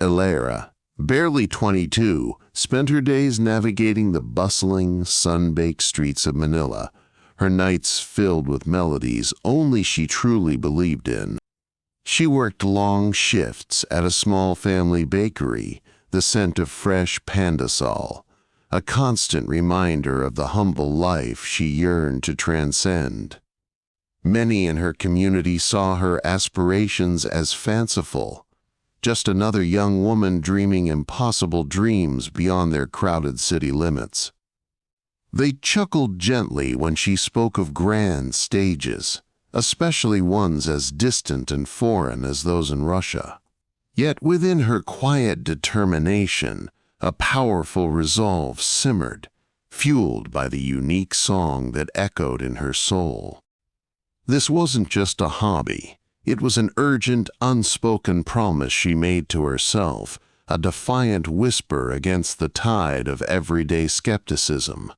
Elara, barely 22, spent her days navigating the bustling, sun-baked streets of Manila, her nights filled with melodies only she truly believed in. She worked long shifts at a small family bakery, the scent of fresh pandesal, a constant reminder of the humble life she yearned to transcend. Many in her community saw her aspirations as fanciful, just another young woman dreaming impossible dreams beyond their crowded city limits. They chuckled gently when she spoke of grand stages, especially ones as distant and foreign as those in Russia. Yet within her quiet determination, a powerful resolve simmered, fueled by the unique song that echoed in her soul. This wasn't just a hobby. It was an urgent, unspoken promise she made to herself, a defiant whisper against the tide of everyday skepticism.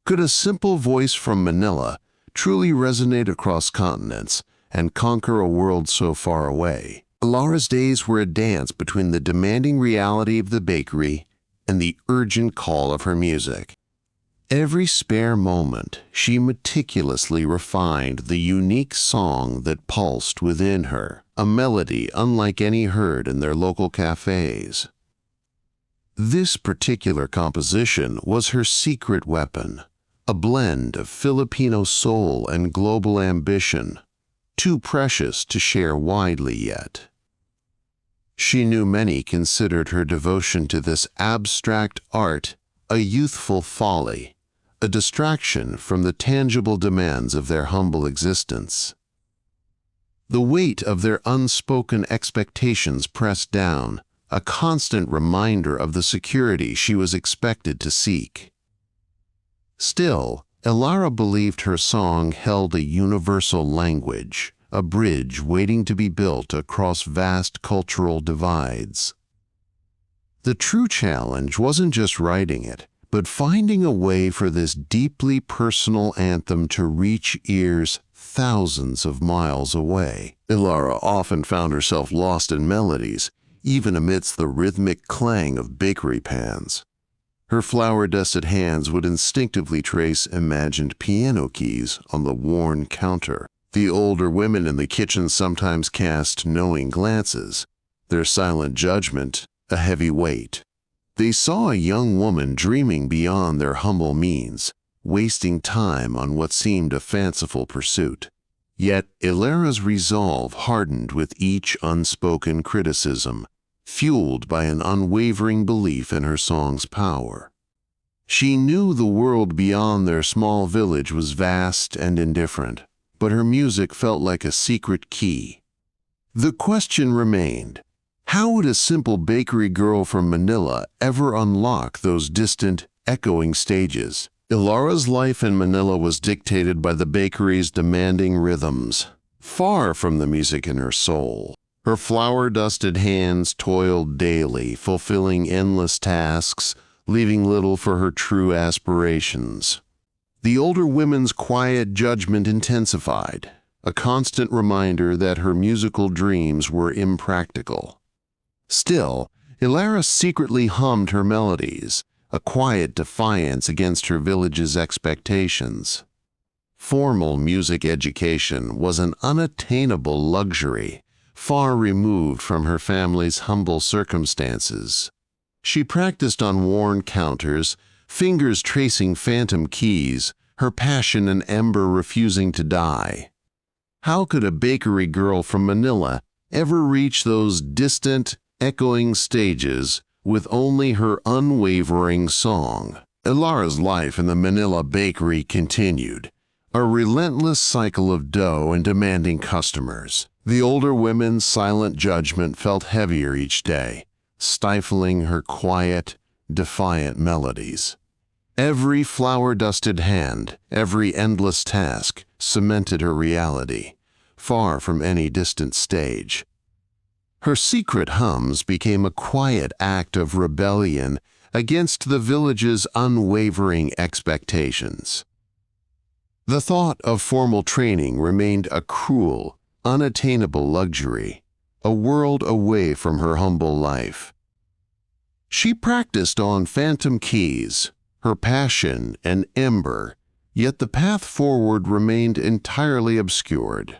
Could a simple voice from Manila truly resonate across continents and conquer a world so far away? Elara's days were a dance between the demanding reality of the bakery and the urgent call of her music. Every spare moment, she meticulously refined the unique song that pulsed within her, a melody unlike any heard in their local cafes. This particular composition was her secret weapon, a blend of Filipino soul and global ambition, too precious to share widely yet. She knew many considered her devotion to this abstract art a youthful folly, a distraction from the tangible demands of their humble existence. The weight of their unspoken expectations pressed down, a constant reminder of the security she was expected to seek. Still, Elara believed her song held a universal language, a bridge waiting to be built across vast cultural divides. The true challenge wasn't just writing it, but finding a way for this deeply personal anthem to reach ears thousands of miles away. Elara often found herself lost in melodies, even amidst the rhythmic clang of bakery pans. Her flour-dusted hands would instinctively trace imagined piano keys on the worn counter. The older women in the kitchen sometimes cast knowing glances, their silent judgment a heavy weight. They saw a young woman dreaming beyond their humble means, wasting time on what seemed a fanciful pursuit. Yet Elara's resolve hardened with each unspoken criticism, fueled by an unwavering belief in her song's power. She knew the world beyond their small village was vast and indifferent, but her music felt like a secret key. The question remained, how would a simple bakery girl from Manila ever unlock those distant, echoing stages? Elara's life in Manila was dictated by the bakery's demanding rhythms, far from the music in her soul. Her flour-dusted hands toiled daily, fulfilling endless tasks, leaving little for her true aspirations. The older women's quiet judgment intensified, a constant reminder that her musical dreams were impractical. Still, Elara secretly hummed her melodies, a quiet defiance against her village's expectations. Formal music education was an unattainable luxury, far removed from her family's humble circumstances. She practiced on worn counters, fingers tracing phantom keys, her passion an ember refusing to die. How could a bakery girl from Manila ever reach those distant, echoing stages with only her unwavering song? Elara's life in the Manila bakery continued, a relentless cycle of dough and demanding customers. The older women's silent judgment felt heavier each day, stifling her quiet, defiant melodies. Every flour-dusted hand, every endless task cemented her reality, far from any distant stage. Her secret hums became a quiet act of rebellion against the village's unwavering expectations. The thought of formal training remained a cruel, unattainable luxury, a world away from her humble life. She practiced on phantom keys, her passion an ember, yet the path forward remained entirely obscured.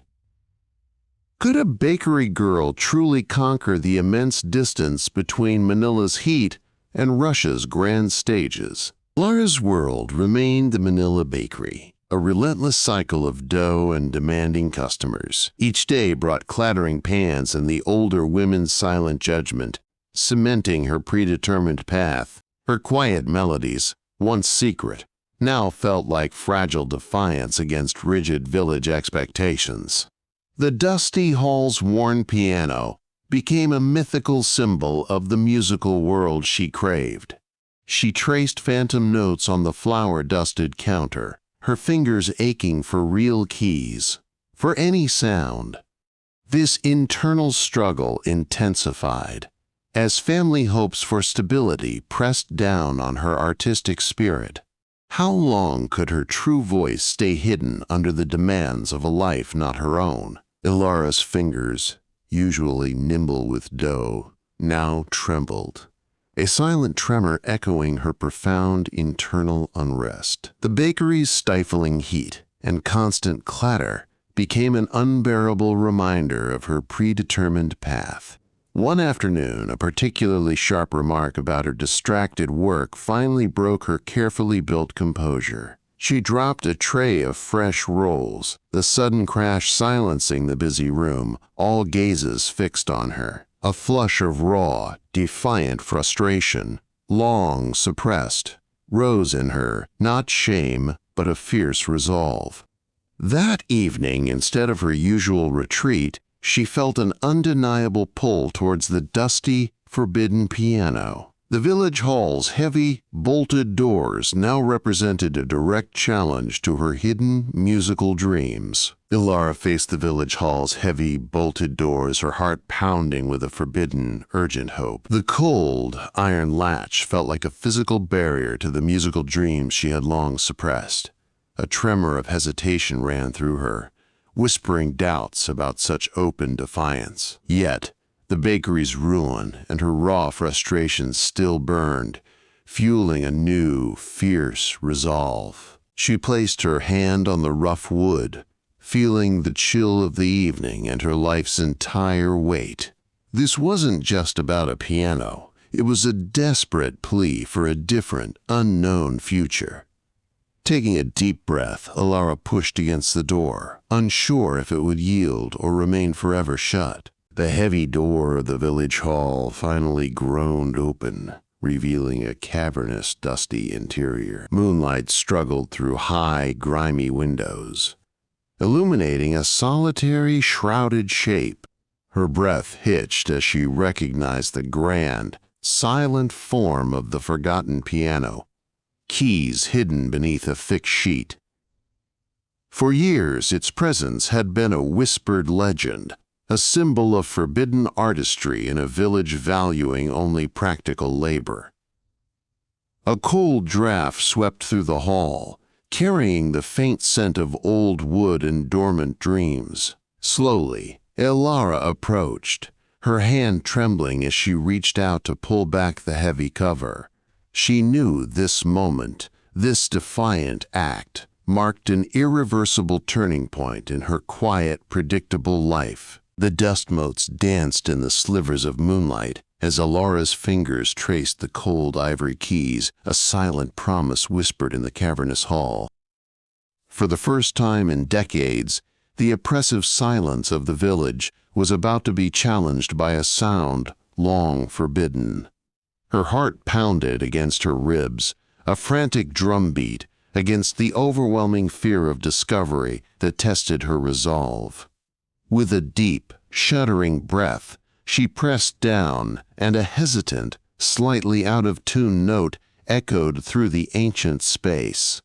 Could a bakery girl truly conquer the immense distance between Manila's heat and Russia's grand stages? Elara's world remained the Manila bakery, a relentless cycle of dough and demanding customers. Each day brought clattering pans and the older women's silent judgment, cementing her predetermined path. Her quiet melodies, once secret, now felt like fragile defiance against rigid village expectations. The dusty hall's worn piano became a mythical symbol of the musical world she craved. She traced phantom notes on the flour-dusted counter, her fingers aching for real keys, for any sound. This internal struggle intensified as family hopes for stability pressed down on her artistic spirit. How long could her true voice stay hidden under the demands of a life not her own? Elara's fingers, usually nimble with dough, now trembled, a silent tremor echoing her profound internal unrest. The bakery's stifling heat and constant clatter became an unbearable reminder of her predetermined path. One afternoon, a particularly sharp remark about her distracted work finally broke her carefully built composure. She dropped a tray of fresh rolls, the sudden crash silencing the busy room, all gazes fixed on her. A flush of raw, defiant frustration, long suppressed, rose in her, not shame, but a fierce resolve. That evening, instead of her usual retreat, she felt an undeniable pull towards the dusty, forbidden piano. The village hall's heavy, bolted doors now represented a direct challenge to her hidden musical dreams. Elara faced the village hall's heavy, bolted doors, her heart pounding with a forbidden, urgent hope. The cold, iron latch felt like a physical barrier to the musical dreams she had long suppressed. A tremor of hesitation ran through her, whispering doubts about such open defiance. Yet, the bakery's ruin and her raw frustrations still burned, fueling a new, fierce resolve. She placed her hand on the rough wood, feeling the chill of the evening and her life's entire weight. This wasn't just about a piano. It was a desperate plea for a different, unknown future. Taking a deep breath, Elara pushed against the door, unsure if it would yield or remain forever shut. The heavy door of the village hall finally groaned open, revealing a cavernous, dusty interior. Moonlight struggled through high, grimy windows, illuminating a solitary, shrouded shape. Her breath hitched as she recognized the grand, silent form of the forgotten piano, keys hidden beneath a thick sheet. For years, its presence had been a whispered legend, a symbol of forbidden artistry in a village valuing only practical labor. A cold draft swept through the hall, carrying the faint scent of old wood and dormant dreams. Slowly, Elara approached, her hand trembling as she reached out to pull back the heavy cover. She knew this moment, this defiant act, marked an irreversible turning point in her quiet, predictable life. The dust motes danced in the slivers of moonlight as Elara's fingers traced the cold ivory keys, a silent promise whispered in the cavernous hall. For the first time in decades, the oppressive silence of the village was about to be challenged by a sound long forbidden. Her heart pounded against her ribs, a frantic drumbeat against the overwhelming fear of discovery that tested her resolve. With a deep, shuddering breath, she pressed down, and a hesitant, slightly out-of-tune note echoed through the ancient space.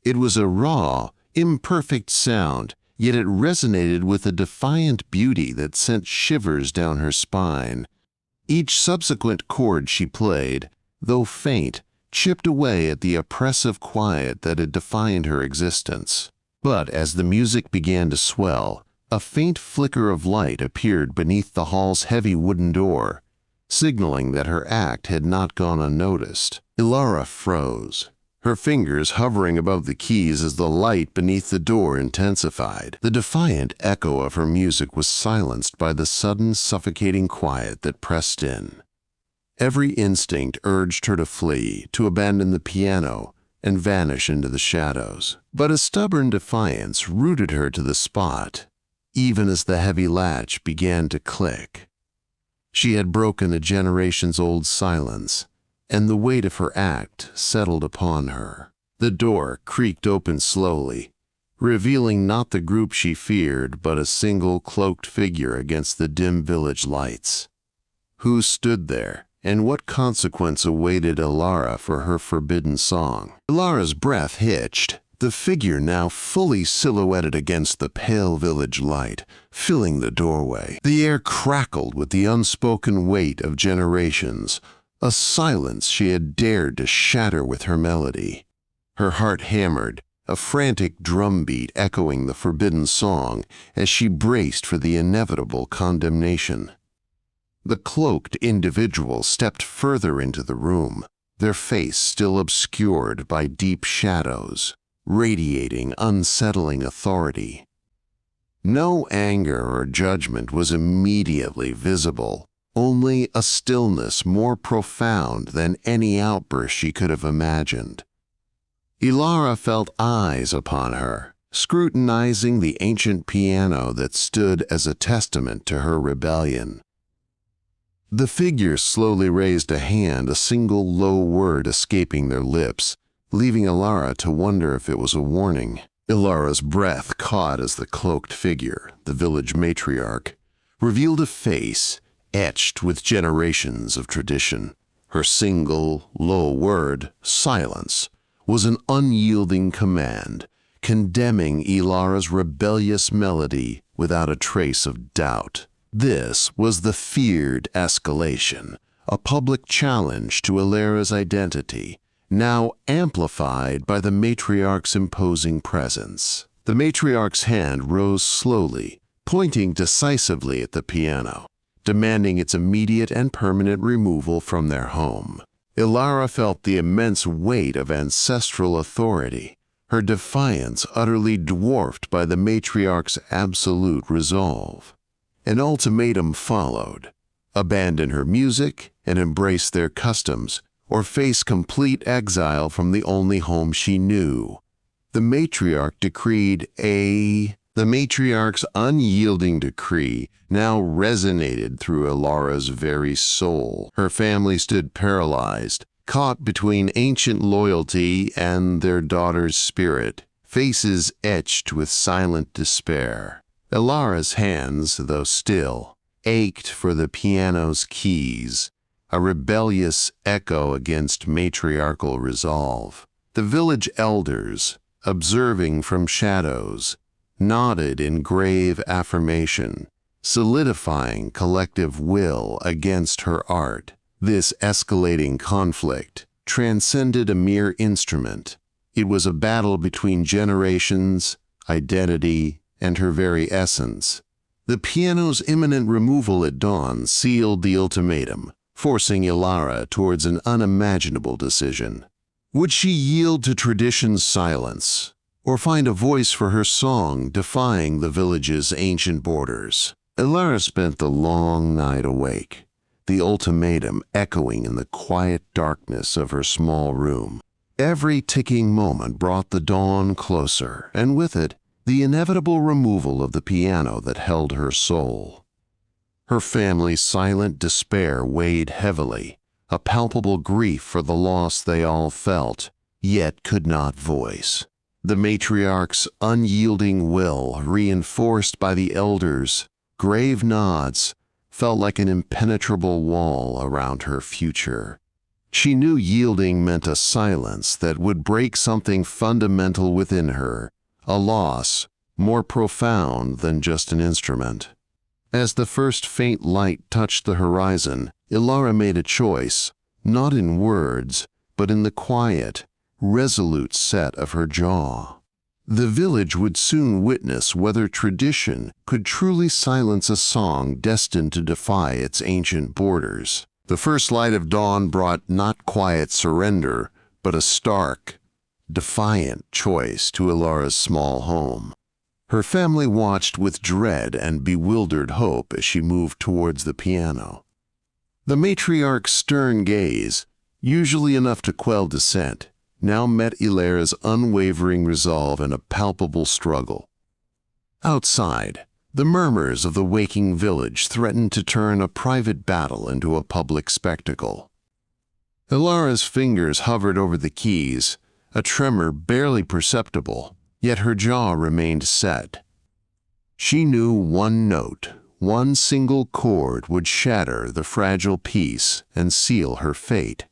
It was a raw, imperfect sound, yet it resonated with a defiant beauty that sent shivers down her spine. Each subsequent chord she played, though faint, chipped away at the oppressive quiet that had defined her existence. But as the music began to swell, a faint flicker of light appeared beneath the hall's heavy wooden door, signaling that her act had not gone unnoticed. Elara froze, her fingers hovering above the keys as the light beneath the door intensified. The defiant echo of her music was silenced by the sudden suffocating quiet that pressed in. Every instinct urged her to flee, to abandon the piano, and vanish into the shadows. But a stubborn defiance rooted her to the spot, even as the heavy latch began to click. She had broken a generations-old silence, and the weight of her act settled upon her. The door creaked open slowly, revealing not the group she feared, but a single cloaked figure against the dim village lights. Who stood there, and what consequence awaited Elara for her forbidden song? Elara's breath hitched, the figure now fully silhouetted against the pale village light, filling the doorway. The air crackled with the unspoken weight of generations, a silence she had dared to shatter with her melody. Her heart hammered, a frantic drumbeat echoing the forbidden song as she braced for the inevitable condemnation. The cloaked individual stepped further into the room, their face still obscured by deep shadows, radiating unsettling authority. No anger or judgment was immediately visible, only a stillness more profound than any outburst she could have imagined. Elara felt eyes upon her, scrutinizing the ancient piano that stood as a testament to her rebellion. The figure slowly raised a hand, a single low word escaping their lips, leaving Elara to wonder if it was a warning. Elara's breath caught as the cloaked figure, the village matriarch, revealed a face etched with generations of tradition. Her single, low word, silence, was an unyielding command, condemning Elara's rebellious melody without a trace of doubt. This was the feared escalation, a public challenge to Elara's identity, now amplified by the matriarch's imposing presence. The matriarch's hand rose slowly, pointing decisively at the piano, demanding its immediate and permanent removal from their home. Elara felt the immense weight of ancestral authority, her defiance utterly dwarfed by the matriarch's absolute resolve. An ultimatum followed: abandon her music and embrace their customs, or face complete exile from the only home she knew. The matriarch decreed The matriarch's unyielding decree now resonated through Elara's very soul. Her family stood paralyzed, caught between ancient loyalty and their daughter's spirit, faces etched with silent despair. Elara's hands, though still, ached for the piano's keys, a rebellious echo against matriarchal resolve. The village elders, observing from shadows, nodded in grave affirmation, solidifying collective will against her art. This escalating conflict transcended a mere instrument. It was a battle between generations, identity, and her very essence. The piano's imminent removal at dawn sealed the ultimatum, forcing Elara towards an unimaginable decision. Would she yield to tradition's silence, or find a voice for her song defying the village's ancient borders? Elara spent the long night awake, the ultimatum echoing in the quiet darkness of her small room. Every ticking moment brought the dawn closer, and with it, the inevitable removal of the piano that held her soul. Her family's silent despair weighed heavily, a palpable grief for the loss they all felt, yet could not voice. The matriarch's unyielding will, reinforced by the elders' grave nods, felt like an impenetrable wall around her future. She knew yielding meant a silence that would break something fundamental within her, a loss more profound than just an instrument. As the first faint light touched the horizon, Elara made a choice, not in words, but in the quiet, resolute set of her jaw. The village would soon witness whether tradition could truly silence a song destined to defy its ancient borders. The first light of dawn brought not quiet surrender, but a stark, defiant choice to Elara's small home. Her family watched with dread and bewildered hope as she moved towards the piano. The matriarch's stern gaze, usually enough to quell dissent, now met Elara's unwavering resolve in a palpable struggle. Outside, the murmurs of the waking village threatened to turn a private battle into a public spectacle. Elara's fingers hovered over the keys, a tremor barely perceptible, yet her jaw remained set. She knew one note, one single chord would shatter the fragile peace and seal her fate.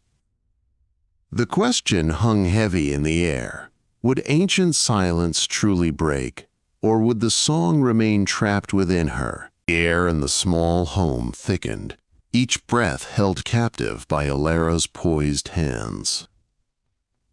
The question hung heavy in the air. Would ancient silence truly break, or would the song remain trapped within her? The air in the small home thickened, each breath held captive by Elara's poised hands.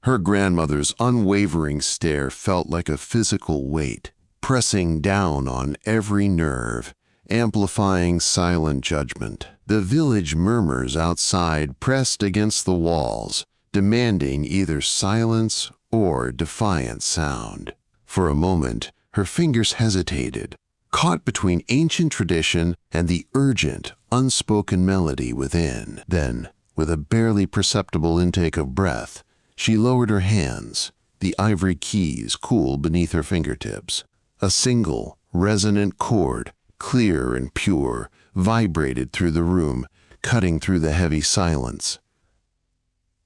Her grandmother's unwavering stare felt like a physical weight, pressing down on every nerve, amplifying silent judgment. The village murmurs outside pressed against the walls, demanding either silence or defiant sound. For a moment, her fingers hesitated, caught between ancient tradition and the urgent, unspoken melody within. Then, with a barely perceptible intake of breath, she lowered her hands, the ivory keys cool beneath her fingertips. A single, resonant chord, clear and pure, vibrated through the room, cutting through the heavy silence.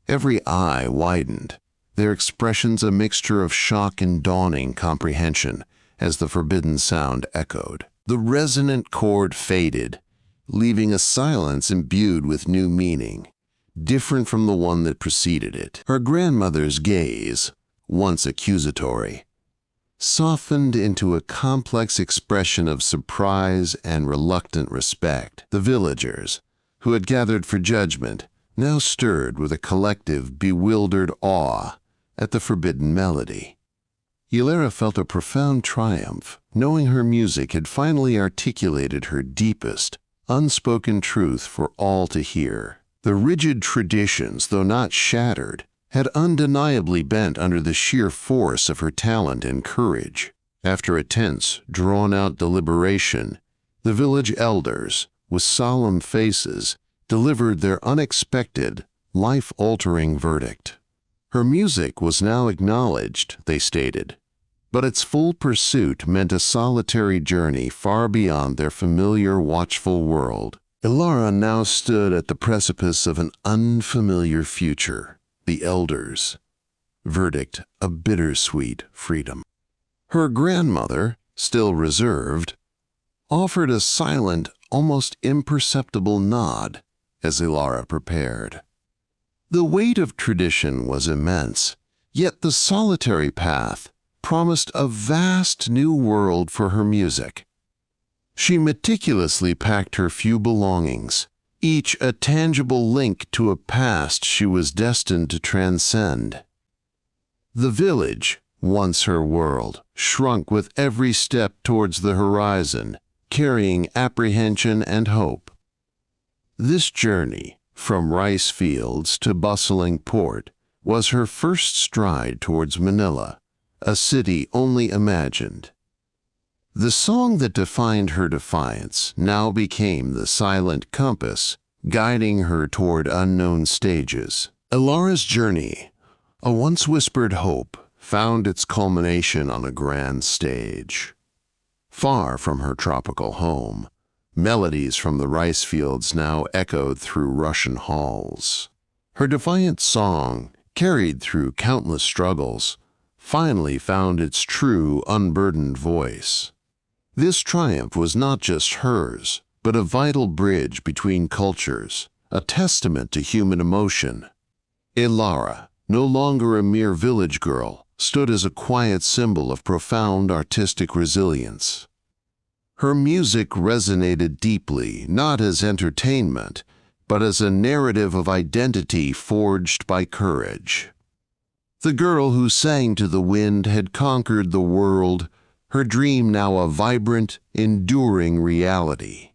Every eye widened, their expressions a mixture of shock and dawning comprehension as the forbidden sound echoed. The resonant chord faded, leaving a silence imbued with new meaning, different from the one that preceded it. Her grandmother's gaze, once accusatory, softened into a complex expression of surprise and reluctant respect. The villagers, who had gathered for judgment, now stirred with a collective, bewildered awe at the forbidden melody. Elara felt a profound triumph, knowing her music had finally articulated her deepest, unspoken truth for all to hear. The rigid traditions, though not shattered, had undeniably bent under the sheer force of her talent and courage. After a tense, drawn-out deliberation, the village elders, with solemn faces, delivered their unexpected, life-altering verdict. Her music was now acknowledged, they stated, but its full pursuit meant a solitary journey far beyond their familiar, watchful world. Elara now stood at the precipice of an unfamiliar future, the elders' verdict a bittersweet freedom. Her grandmother, still reserved, offered a silent, almost imperceptible nod as Elara prepared. The weight of tradition was immense, yet the solitary path promised a vast new world for her music. She meticulously packed her few belongings, each a tangible link to a past she was destined to transcend. The village, once her world, shrunk with every step towards the horizon, carrying apprehension and hope. This journey, from rice fields to bustling port, was her first stride towards Manila, a city only imagined. The song that defined her defiance now became the silent compass, guiding her toward unknown stages. Elara's journey, a once whispered hope, found its culmination on a grand stage. Far from her tropical home, melodies from the rice fields now echoed through Russian halls. Her defiant song, carried through countless struggles, finally found its true, unburdened voice. This triumph was not just hers, but a vital bridge between cultures, a testament to human emotion. Elara, no longer a mere village girl, stood as a quiet symbol of profound artistic resilience. Her music resonated deeply, not as entertainment, but as a narrative of identity forged by courage. The girl who sang to the wind had conquered the world, her dream now a vibrant, enduring reality.